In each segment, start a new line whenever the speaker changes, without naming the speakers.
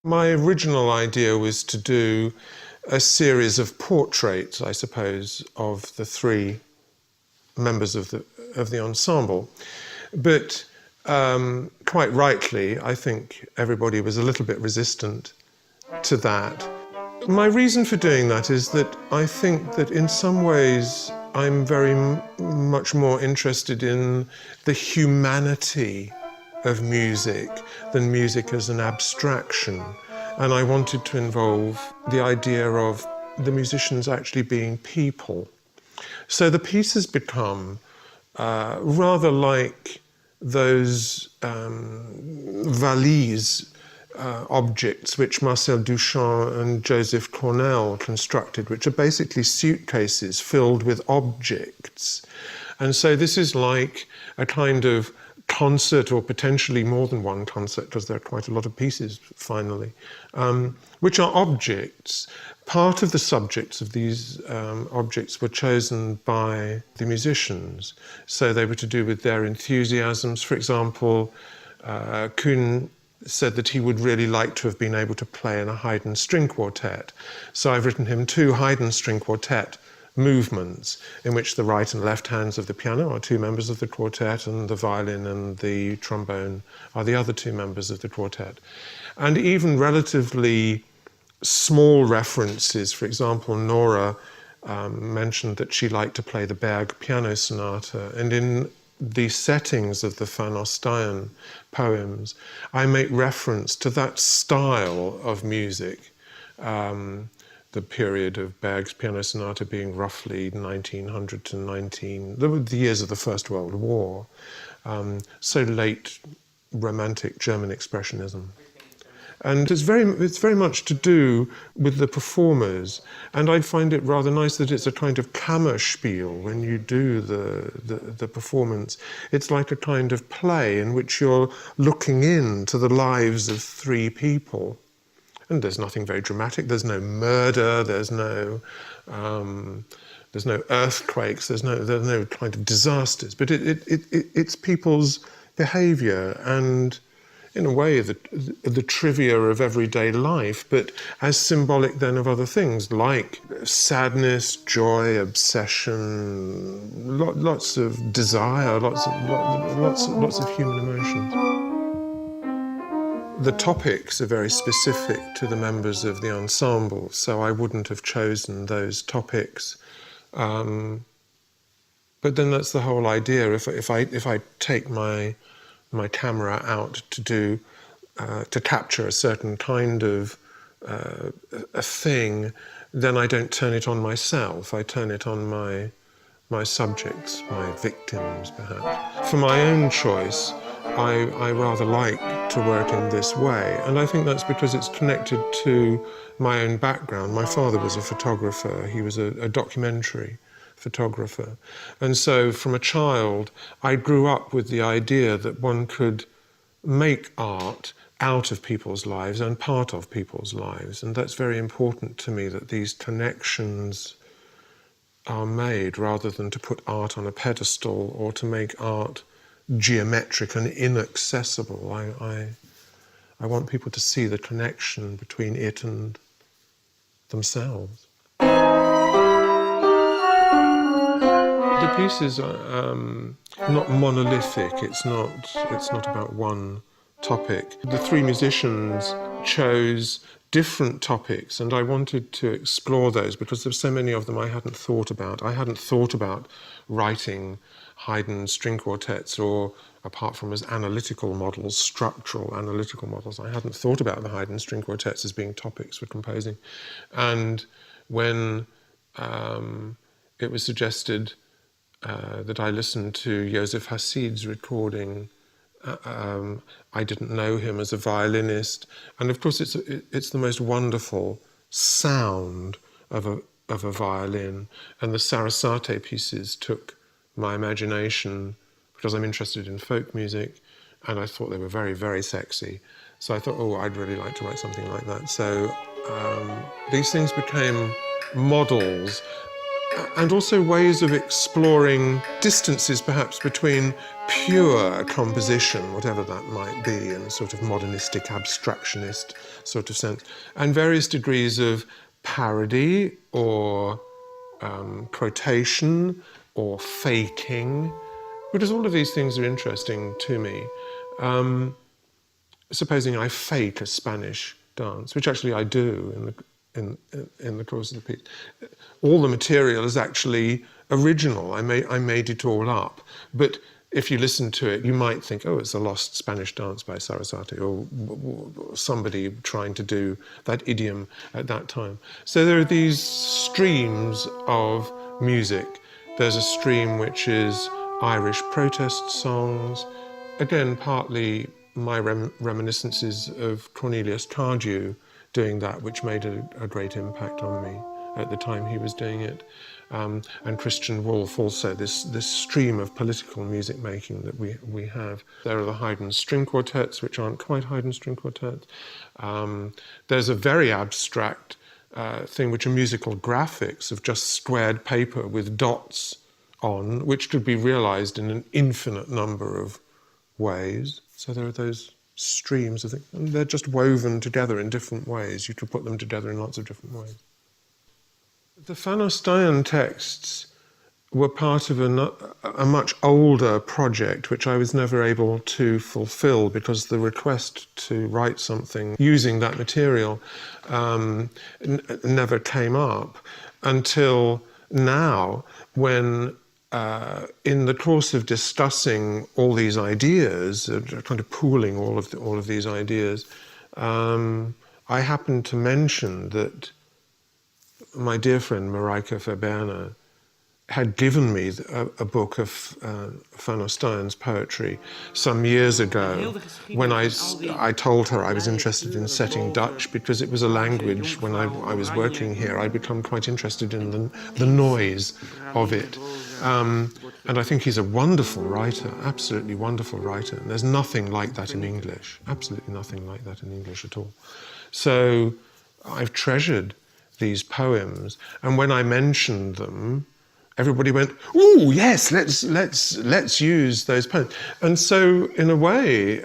My original idea was to do a series of portraits, I suppose, of the three members of the ensemble. But quite rightly, I think everybody was a little bit resistant to that. My reason for doing that is that I think that in some ways I'm very much more interested in the humanity of music than music as an abstraction. And I wanted to involve the idea of the musicians actually being people. So the pieces become rather like those valise objects which Marcel Duchamp and Joseph Cornell constructed, which are basically suitcases filled with objects. And so this is like a kind of concert, or potentially more than one concert, because there are quite a lot of pieces finally, which are objects. Part of the subjects of these objects were chosen by the musicians. So they were to do with their enthusiasms. For example, Kuhn said that he would really like to have been able to play in a Haydn string quartet. So I've written him 2 Haydn string quartet movements in which the right and left hands of the piano are 2 members of the quartet, and the violin and the trombone are the other 2 members of the quartet. And even relatively small references, for example, Nora mentioned that she liked to play the Berg piano sonata, and in the settings of the Van Ostaijen poems, I make reference to that style of music, the period of Berg's piano sonata being roughly 1900 to the years of the First World War, so late romantic German expressionism. And it's very much to do with the performers. And I find it rather nice that it's a kind of Kammerspiel when you do the performance. It's like a kind of play in which you're looking into the lives of 3 people. And there's nothing very dramatic. There's no murder. There's no earthquakes. There's no kind of disasters. But it's people's behaviour and, in a way, the trivia of everyday life, but as symbolic then of other things like sadness, joy, obsession, lots of desire, lots of human emotions. The topics are very specific to the members of the ensemble, so I wouldn't have chosen those topics. But then that's the whole idea. If I take my camera out to capture a certain kind of a thing, then I don't turn it on myself. I turn it on my subjects, my victims, perhaps. For my own choice, I rather like to work in this way, and I think that's because it's connected to my own background. My father was a photographer. He was a documentary photographer. And so from a child, I grew up with the idea that one could make art out of people's lives and part of people's lives. And that's very important to me, that these connections are made rather than to put art on a pedestal or to make art geometric and inaccessible. I want people to see the connection between it and themselves. The piece is not monolithic. It's not about one topic. The 3 musicians chose different topics, and I wanted to explore those because there's so many of them I hadn't thought about. I hadn't thought about writing Haydn string quartets, or apart from as analytical models, structural analytical models, I hadn't thought about the Haydn string quartets as being topics for composing. And when it was suggested that I listened to Joseph Hasid's recording, I didn't know him as a violinist, and of course it's the most wonderful sound of a violin, and the Sarasate pieces took my imagination because I'm interested in folk music, and I thought they were very, very sexy. So I thought, oh, I'd really like to write something like that. So these things became models. and also ways of exploring distances perhaps between pure composition, whatever that might be, in a sort of modernistic, abstractionist sort of sense, and various degrees of parody or quotation or faking, because all of these things are interesting to me. Supposing I fake a Spanish dance, which actually I do in the course of the piece, all the material is actually original. I made it all up, but if you listen to it, you might think, oh, it's a lost Spanish dance by Sarasate, or somebody trying to do that idiom at that time. So there are these streams of music. There's a stream which is Irish protest songs, again, partly my reminiscences of Cornelius Cardew doing that, which made a great impact on me at the time he was doing it. And Christian Wolff also, this stream of political music making that we have. There are the Haydn string quartets, which aren't quite Haydn string quartets. There's a very abstract thing, which are musical graphics of just squared paper with dots on, which could be realized in an infinite number of ways. So there are those streams of things, and they're just woven together in different ways. You could put them together in lots of different ways. The Van Ostaijen texts were part of a much older project, which I was never able to fulfill because the request to write something using that material never came up until now, when in the course of discussing all these ideas, kind of pooling all of these ideas, I happened to mention that my dear friend Marijke Verberne had given me a book of Van Ostaijen's poetry some years ago, when I told her I was interested in setting Dutch, because it was a language, when I was working here, I'd become quite interested in the noise of it. And I think he's a wonderful writer, absolutely wonderful writer. And there's nothing like that in English, absolutely nothing like that in English at all. So I've treasured these poems, and when I mentioned them, everybody went, "Ooh, yes, let's use those poems." And so, in a way,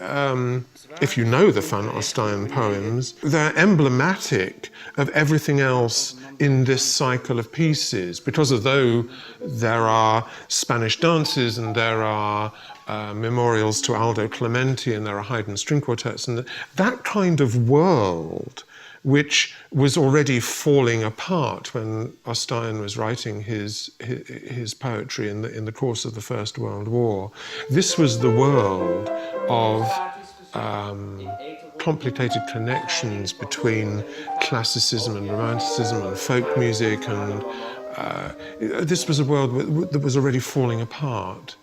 if you know the Van Ostaijen poems, they're emblematic of everything else in this cycle of pieces, because although there are Spanish dances and there are memorials to Aldo Clementi and there are Haydn string quartets, and that kind of world, which was already falling apart when Ostaijen was writing his poetry in the course of the First World War. This was the world of complicated connections between classicism and romanticism and folk music, and this was a world that was already falling apart.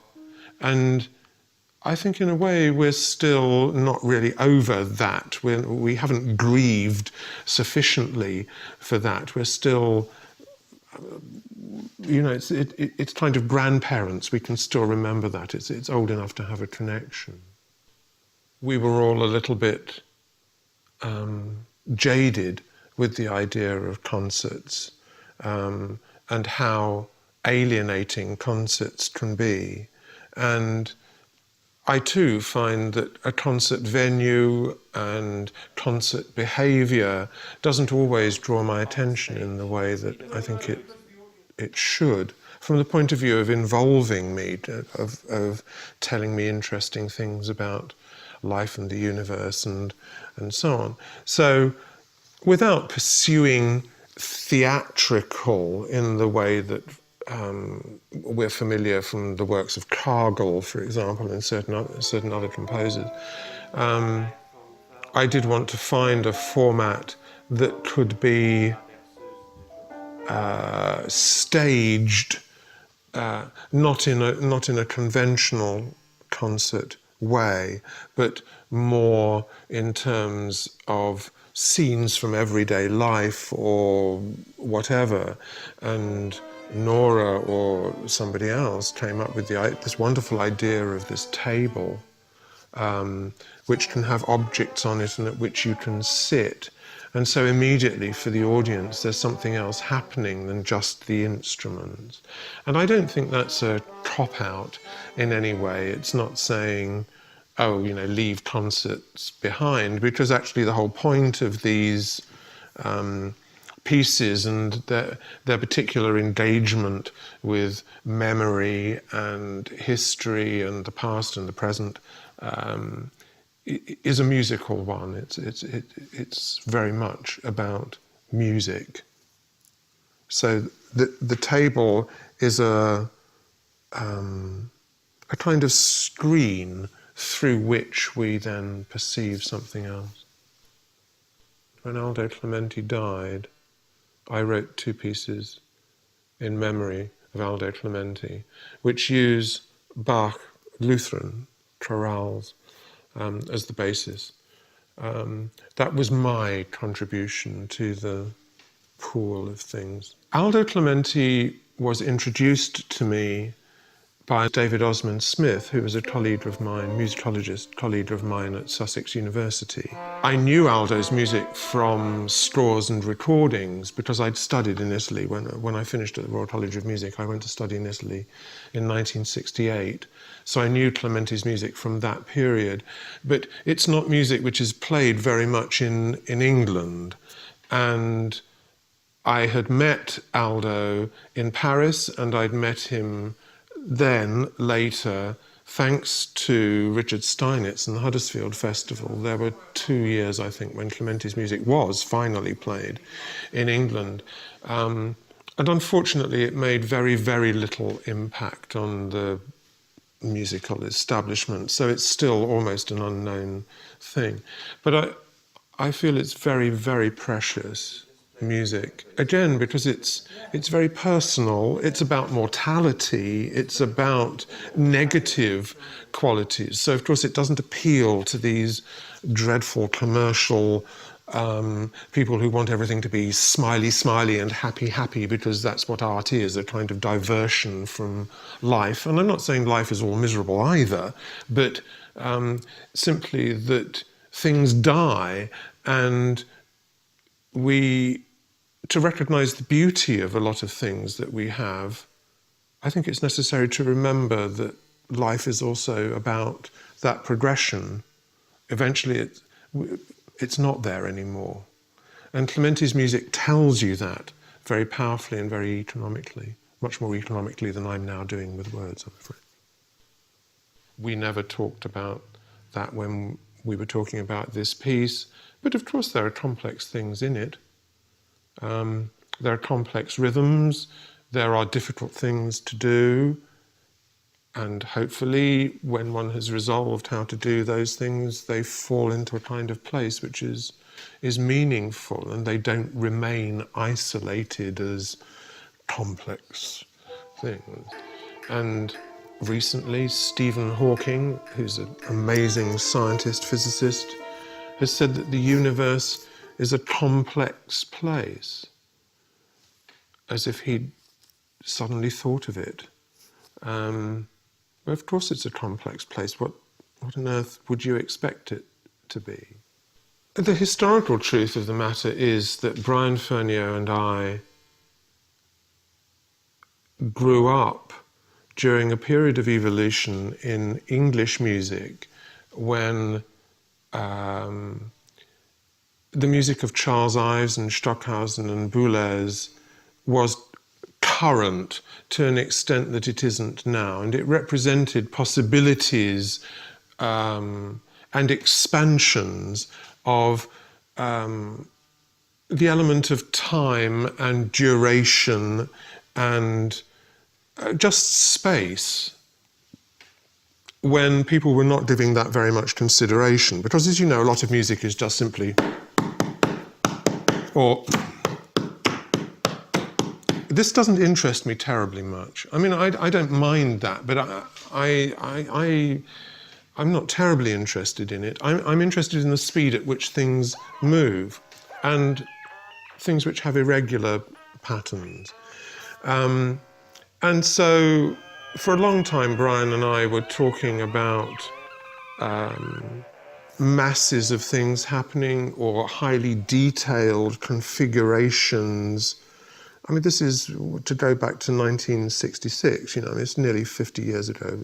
And I think in a way we're still not really over that. We haven't grieved sufficiently for that. We're still, you know, it's kind of grandparents. We can still remember that. It's old enough to have a connection. We were all a little bit jaded with the idea of concerts and how alienating concerts can be. And I too find that a concert venue and concert behaviour doesn't always draw my attention in the way that I think it should, from the point of view of involving me, of telling me interesting things about life and the universe and so on. So without pursuing theatrical in the way that we're familiar from the works of Cargill, for example, and certain other composers, I did want to find a format that could be staged, not in a conventional concert way, but more in terms of scenes from everyday life or whatever. And Nora or somebody else came up with this wonderful idea of this table, which can have objects on it and at which you can sit. And so immediately for the audience, there's something else happening than just the instruments. And I don't think that's a cop-out in any way. It's not saying, oh, you know, leave concerts behind, because actually the whole point of these pieces and their particular engagement with memory and history and the past and the present is a musical one. It's very much about music. So the table is a kind of screen through which we then perceive something else. When Aldo Clementi died, I wrote 2 pieces in memory of Aldo Clementi, which use Bach Lutheran chorales as the basis. That was my contribution to the pool of things. Aldo Clementi was introduced to me by David Osmond Smith, who was a colleague of mine, musicologist colleague of mine at Sussex University. I knew Aldo's music from scores and recordings because I'd studied in Italy. When I finished at the Royal College of Music, I went to study in Italy in 1968. So I knew Clementi's music from that period. But it's not music which is played very much in England. And I had met Aldo in Paris, and I'd met him then, later, thanks to Richard Steinitz and the Huddersfield Festival. There were 2 years, I think, when Clementi's music was finally played in England. And unfortunately, it made very, very little impact on the musical establishment, so it's still almost an unknown thing. But I feel it's very, very precious music, again, because it's very personal. It's about mortality. It's about negative qualities. So of course it doesn't appeal to these dreadful commercial people who want everything to be smiley, smiley and happy, happy, because that's what art is, a kind of diversion from life. And I'm not saying life is all miserable either, but simply that things die, and to recognize the beauty of a lot of things that we have, I think it's necessary to remember that life is also about that progression. Eventually it's not there anymore. And Clementi's music tells you that very powerfully and very economically, much more economically than I'm now doing with words, I'm afraid. We never talked about that when we were talking about this piece, but of course there are complex things in it. There are complex rhythms, there are difficult things to do, and hopefully when one has resolved how to do those things, they fall into a kind of place which is meaningful, and they don't remain isolated as complex things. And recently, Stephen Hawking, who's an amazing scientist, physicist, has said that the universe is a complex place, as if he'd suddenly thought of it. But of course it's a complex place. What on earth would you expect it to be? The historical truth of the matter is that Brian Fernio and I grew up during a period of evolution in English music when the music of Charles Ives and Stockhausen and Boulez was current to an extent that it isn't now, and it represented possibilities and expansions of the element of time and duration and just space, when people were not giving that very much consideration. Because, as you know, a lot of music is just simply, or this doesn't interest me terribly much. I mean, I don't mind that, but I'm not terribly interested in it. I'm interested in the speed at which things move and things which have irregular patterns. And so for a long time, Brian and I were talking about masses of things happening or highly detailed configurations. I mean, this is to go back to 1966, you know, it's nearly 50 years ago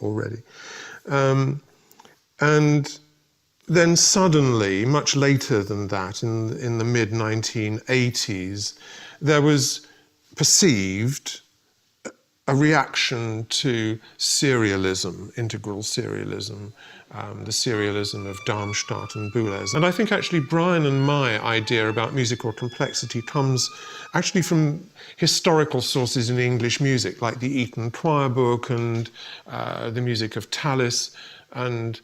already. And then suddenly, much later than that, in the mid-1980s, there was perceived a reaction to serialism, integral serialism, the serialism of Darmstadt and Boulez. And I think actually Brian and my idea about musical complexity comes actually from historical sources in English music, like the Eton Choir Book and the music of Tallis and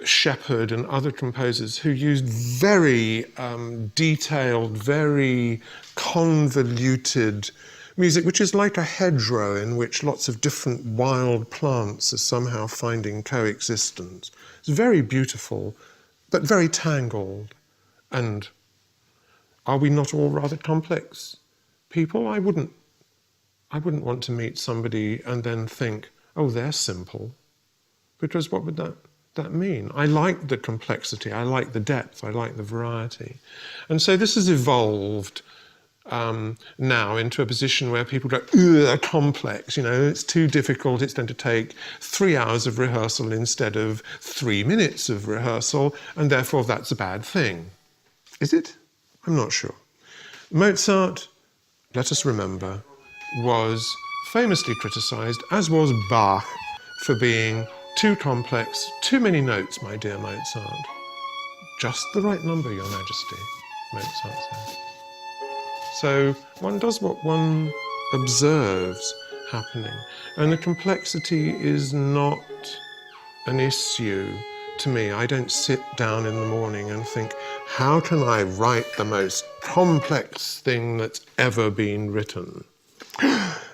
Shepherd and other composers who used very detailed, very convoluted music, which is like a hedgerow in which lots of different wild plants are somehow finding coexistence. It's very beautiful, but very tangled. And are we not all rather complex people? I wouldn't want to meet somebody and then think, oh, they're simple. Because what would that mean? I like the complexity, I like the depth, I like the variety. And so this has evolved now into a position where people go, they're complex, you know, it's too difficult, it's going to take 3 hours of rehearsal instead of 3 minutes of rehearsal, and therefore that's a bad thing. Is it? I'm not sure. Mozart, let us remember, was famously criticised, as was Bach, for being too complex, too many notes, my dear Mozart. Just the right number, Your Majesty, Mozart said. So one does what one observes happening. And the complexity is not an issue to me. I don't sit down in the morning and think, how can I write the most complex thing that's ever been written?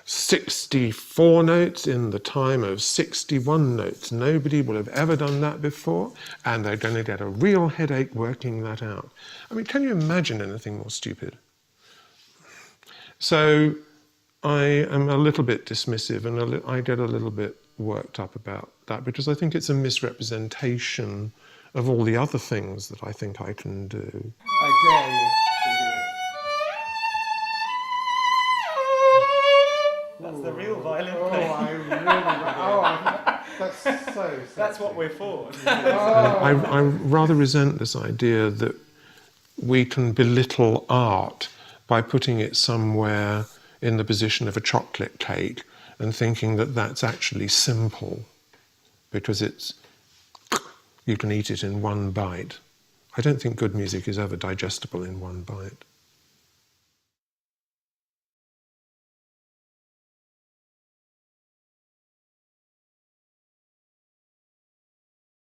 64 notes in the time of 61 notes. Nobody will have ever done that before, and they're going to get a real headache working that out. I mean, can you imagine anything more stupid? So I am a little bit dismissive, and I get a little bit worked up about that because I think it's a misrepresentation of all the other things that I think I can do.
I dare you.
That's the real violin player.
I really that's so sexy.
That's what we're for.
I rather resent this idea that we can belittle art by putting it somewhere in the position of a chocolate cake and thinking that that's actually simple because you can eat it in one bite. I don't think good music is ever digestible in one bite.